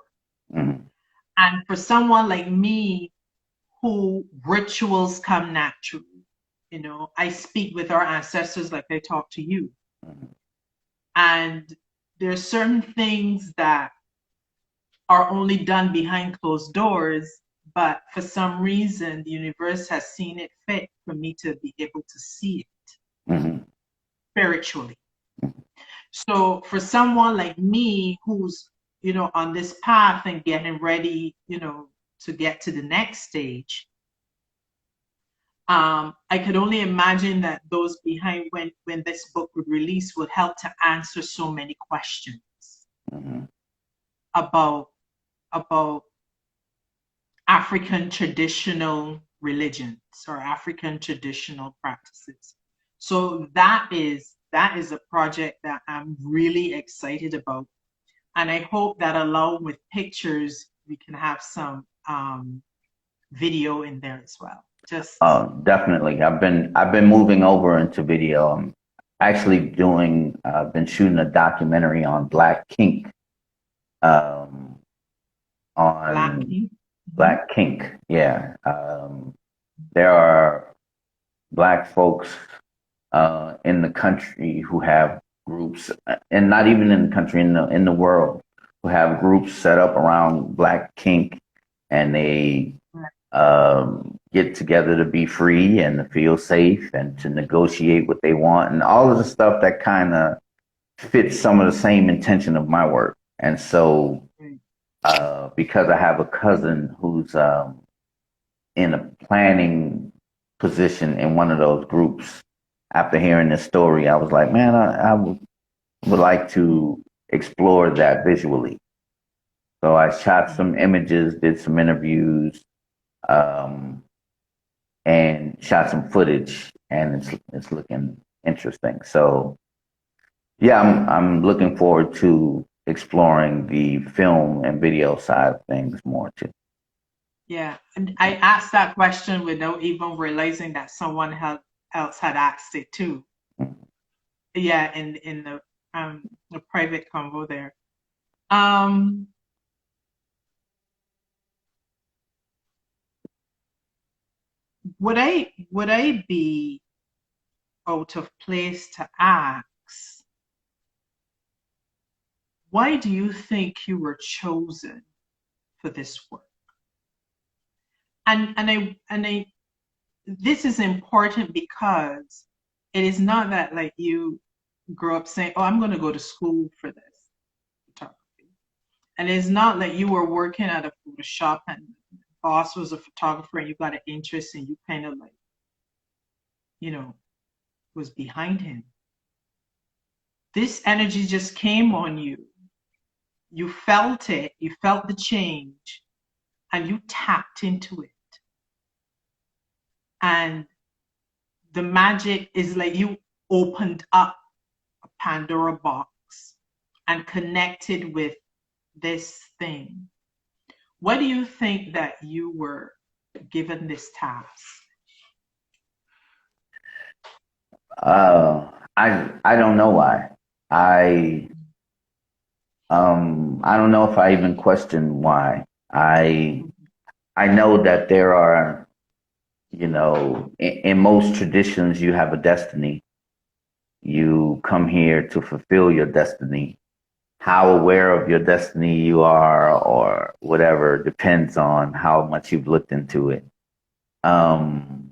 Mhm. And for someone like me, who rituals come naturally, I speak with our ancestors like I talk to you. And there are certain things that are only done behind closed doors, but for some reason, the universe has seen it fit for me to be able to see it Mhm. spiritually. So for someone like me who's, on this path and getting ready, to get to the next stage, I could only imagine that those behind when this book would release would help to answer so many questions Mhm. about about African traditional religions or African traditional practices. So that is a project that I'm really excited about, and I hope that along with pictures, we can have some video in there as well. Just Definitely. I've been moving over into video. I'm actually doing. I've been shooting a documentary on Black kink. Um, black on ink. Mhm. Black kink. Yeah. There are Black folks in the country who have groups, and not even in the country, in the world, who have groups set up around Black kink, and they get together to be free and to feel safe and to negotiate what they want and all of the stuff that kind of fits some of the same intention of my work. And so, because I have a cousin who's in a planning position in one of those groups, after hearing this story, I was like, man, I would like to explore that visually. So I shot some images, did some interviews, um, and shot some footage, and it's looking interesting. So yeah, I'm looking forward to exploring the film and video side of things more too. Yeah, and I asked that question without even realizing that someone else had asked it too. Yeah, in the private convo there. Um, would I be out of place to ask, why do you think you were chosen for this work? And I this is important because it is not that like you grow up saying, "Oh, I'm going to go to school for this photography," and it's not that you were working at a photo shop and the boss was a photographer and you got an interest and you kind of like, you know, was behind him. This energy just came on you. You felt it, you felt the change, and you tapped into it. And the magic is like you opened up a Pandora box and connected with this thing. What do you think that you were given this task? I don't know why. I I don't know if I even question why. I know that there are, in most traditions, you have a destiny. You come here to fulfill your destiny. how aware of your destiny you are, or whatever, depends on how much you've looked into it. Um,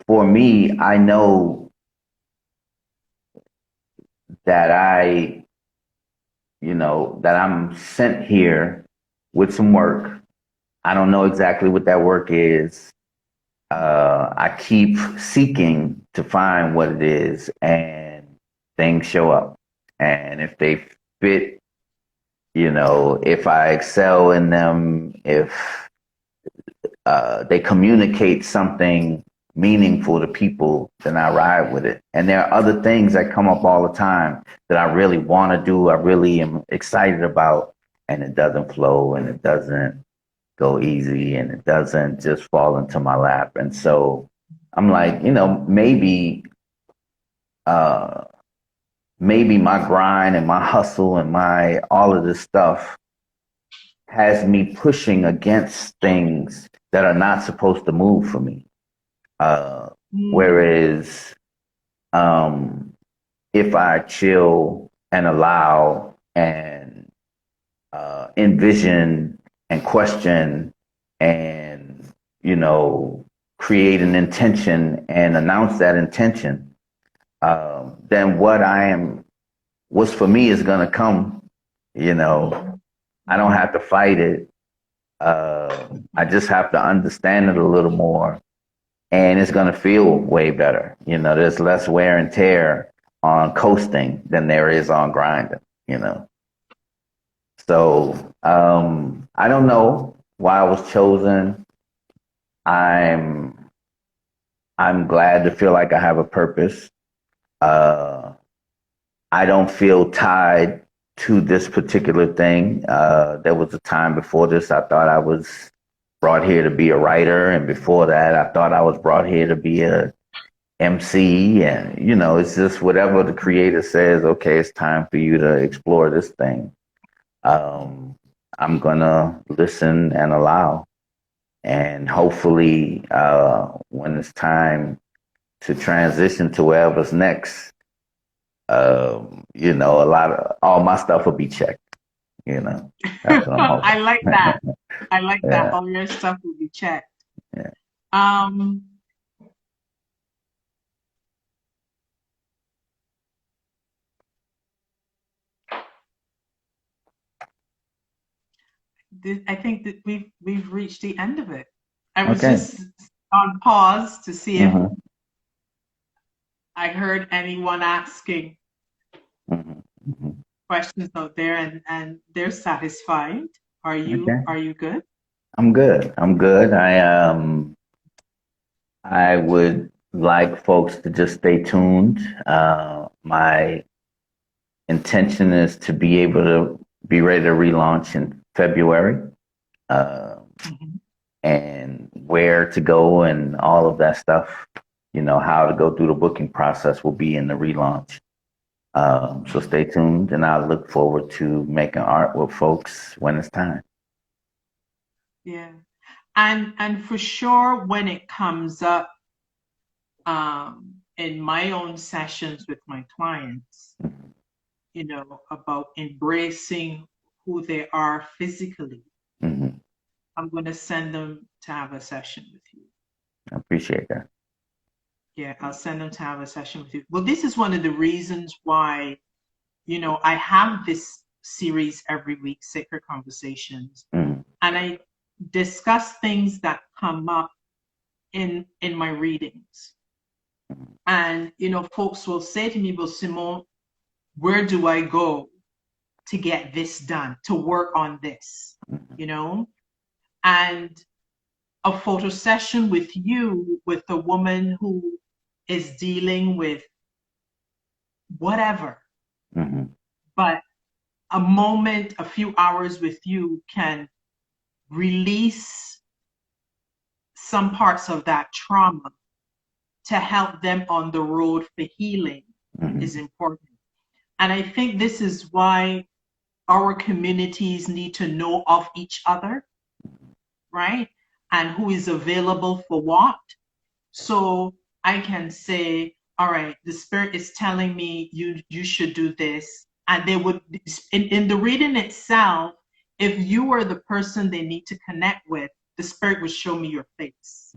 for me, I know that that I'm sent here with some work. I don't know exactly what that work is. I keep seeking to find what it is, and things show up. And if they fit, if I excel in them, if they communicate something meaningful to people, then I ride with it. And there are other things that come up all the time that I really want to do, I really am excited about, and it doesn't flow, and it doesn't go easy, and it doesn't just fall into my lap. And so I'm like, uh, maybe my grind and my hustle and my all of this stuff has me pushing against things that are not supposed to move for me. Whereas if I chill and allow and envision and question and, create an intention and announce that intention, then what's for me is going to come. I don't have to fight it. I just have to understand it a little more, and it's going to feel way better. There's less wear and tear on coasting than there is on grinding. So I don't know why I was chosen. I'm glad to feel like I have a purpose. I don't feel tied to this particular thing. There was a time before this I thought I was brought here to be a writer, and before that I thought I was brought here to be a MC, and it's just whatever the creator says. Okay, it's time for you to explore this thing. I'm gonna listen and allow, and hopefully, when it's time to transition to wherever's next, all my stuff will be checked. That's what I'm hoping. I like that. I like Yeah. that. All your stuff will be checked. Yeah. I think that we've reached the end of it. I was Okay. just on pause to see if Mhm. I heard anyone asking Mhm. Mhm. questions out there, and they're satisfied. Are Okay. you good? I'm good. I'm good. I would like folks to just stay tuned. My intention is to be able to be ready to relaunch in February, Mhm. and where to go and all of that stuff. How to go through the booking process will be in the relaunch. So stay tuned, and I look forward to making art with folks when it's time. Yeah. And for sure when it comes up in my own sessions with my clients, about embracing who they are physically, Hmm. I'm going to send them to have a session with you. I appreciate that. Yeah, I'll send them to have a session with you. Well, this is one of the reasons why, I have this series every week, Sacred Conversations, Mm-hmm. and I discuss things that come up in my readings. And, folks will say to me, well, Simone, where do I go to get this done, to work on this, And a photo session with you, with a woman who is dealing with whatever, Mm-hmm. but a moment, a few hours with you can release some parts of that trauma to help them on the road for healing is Mm-hmm. important. And I think this is why our communities need to know of each other, right? And who is available for what. So I can say, all right, the spirit is telling me you should do this. And they would, in the reading itself, if you were the person they need to connect with, the spirit would show me your face,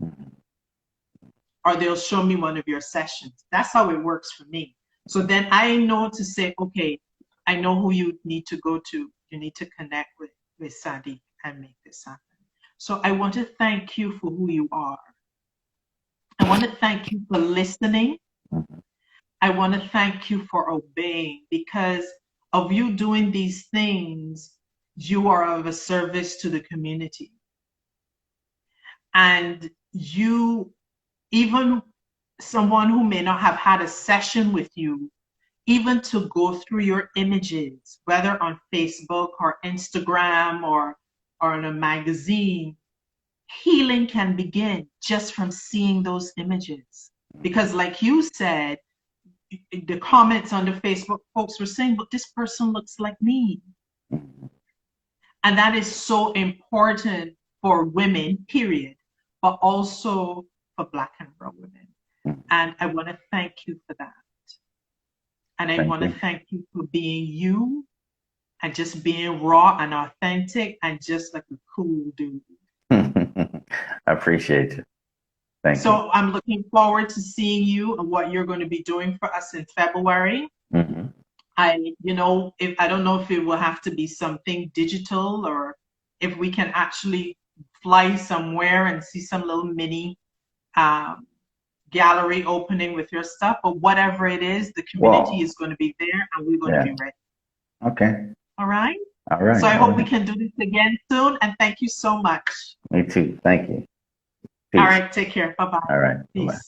or they'll show me one of your sessions. That's how it works for me. So then I know to say, okay, I know who you need to go to. You need to connect with Saddi and make this happen. So I want to thank you for who you are. I want to thank you for listening. I want to thank you for obeying, because of you doing these things, you are of a service to the community. And you, even someone who may not have had a session with you, even to go through your images, whether on Facebook or Instagram or in a magazine, healing can begin just from seeing those images. Because like you said, the comments on the Facebook, folks were saying, but this person looks like me. And that is so important for women, period, but also for Black and brown women. And I want to thank you for that. And I want to thank you for being you and just being raw and authentic and just like a cool dude. I appreciate you. Thank you. So I'm looking forward to seeing you and what you're going to be doing for us in February. I don't know if it will have to be something digital or if we can actually fly somewhere and see some little mini gallery opening with your stuff, but whatever it is, the community is going to be there and we're going to be ready. Okay. All right. All right. So I hope we can do this again soon, and thank you so much. Me too. Thank you. Peace. All right. Take care. Bye-bye. All right. Peace. Bye-bye.